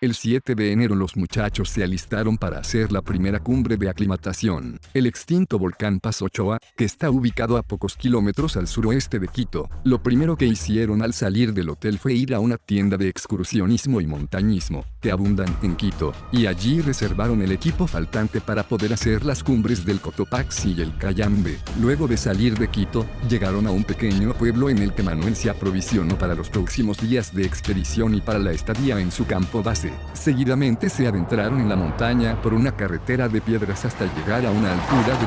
El 7 de enero los muchachos se alistaron para hacer la primera cumbre de aclimatación, el extinto volcán Pasochoa, que está ubicado a pocos kilómetros al suroeste de Quito. Lo primero que hicieron al salir del hotel fue ir a una tienda de excursionismo y montañismo, que abundan en Quito, y allí reservaron el equipo faltante para poder hacer las cumbres del Cotopaxi y el Cayambe. Luego de salir de Quito, llegaron a un pequeño pueblo en el que Manuel se aprovisionó para los próximos días de expedición y para la estadía en su campo base. Seguidamente se adentraron en la montaña por una carretera de piedras hasta llegar a una altura de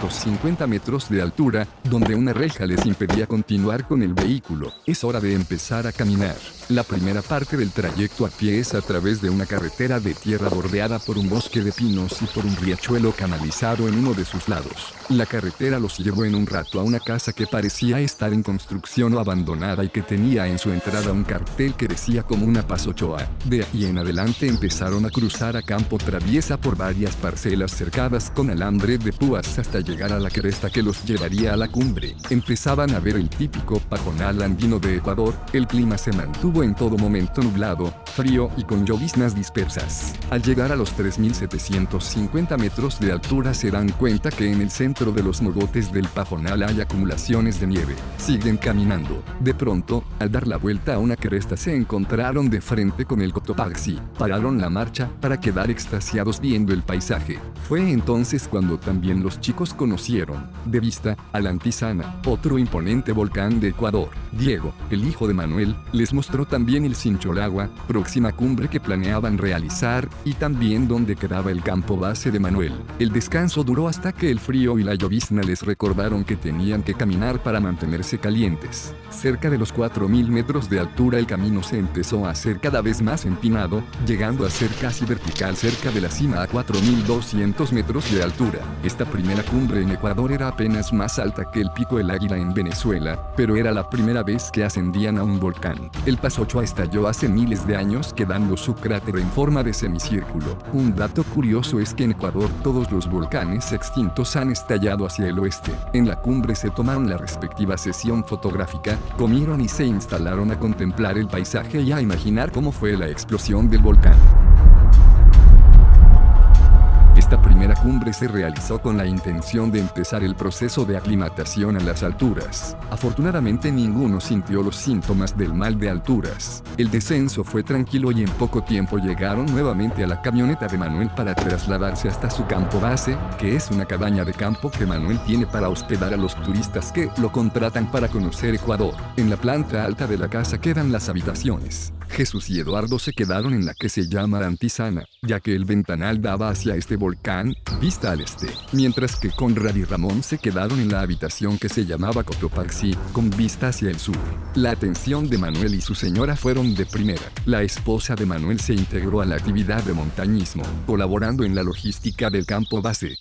3.250 metros de altura, donde una reja les impedía continuar con el vehículo. Es hora de empezar a caminar. La primera parte del trayecto a pie es a través de una carretera de tierra bordeada por un bosque de pinos y por un riachuelo canalizado en uno de sus lados. La carretera los llevó en un rato a una casa que parecía estar en construcción o abandonada y que tenía en su entrada un cartel que decía como una Pasochoa. De ahí en adelante empezaron a cruzar a campo traviesa por varias parcelas cercadas con alambre de púas hasta llegar a la cresta que los llevaría a la cumbre. Empezaban a ver el típico pajonal andino de Ecuador. El clima se mantuvo en todo momento nublado, frío y con lloviznas dispersas. Al llegar a los 3.750 metros de altura se dan cuenta que en el centro de los mogotes del pajonal hay acumulaciones de nieve. Siguen caminando. De pronto, al dar la vuelta a una cresta se encontraron de frente con el Cotopaxi. Pararon la marcha para quedar extasiados viendo el paisaje. Fue entonces cuando también los chicos conocieron, de vista, a la Antisana, otro imponente volcán de Ecuador. Diego, el hijo de Manuel, les mostró también el Sincholagua, próxima cumbre que planeaban realizar, y también donde quedaba el campo base de Manuel. El descanso duró hasta que el frío y la llovizna les recordaron que tenían que caminar para mantenerse calientes. Cerca de los 4.000 metros de altura el camino se empezó a hacer cada vez más empinado, llegando a ser casi vertical cerca de la cima a 4.200 metros de altura. Esta primera cumbre en Ecuador era apenas más alta que el Pico El Águila en Venezuela, pero era la primera vez que ascendían a un volcán. El Pasochoa estalló hace miles de años quedando su cráter en forma de semicírculo. Un dato curioso es que en Ecuador todos los volcanes extintos han estallado hacia el oeste. En la cumbre se tomaron la respectiva sesión fotográfica, comieron y se instalaron a contemplar el paisaje y a imaginar cómo fue la explosión del volcán. Esta primera cumbre se realizó con la intención de empezar el proceso de aclimatación a las alturas. Afortunadamente ninguno sintió los síntomas del mal de alturas. El descenso fue tranquilo y en poco tiempo llegaron nuevamente a la camioneta de Manuel para trasladarse hasta su campo base, que es una cabaña de campo que Manuel tiene para hospedar a los turistas que lo contratan para conocer Ecuador. En la planta alta de la casa quedan las habitaciones. Jesús y Eduardo se quedaron en la que se llama Antisana, ya que el ventanal daba hacia este volcán, vista al este, mientras que Conrad y Ramón se quedaron en la habitación que se llamaba Cotopaxi, con vista hacia el sur. La atención de Manuel y su señora fueron de primera. La esposa de Manuel se integró a la actividad de montañismo, colaborando en la logística del campo base.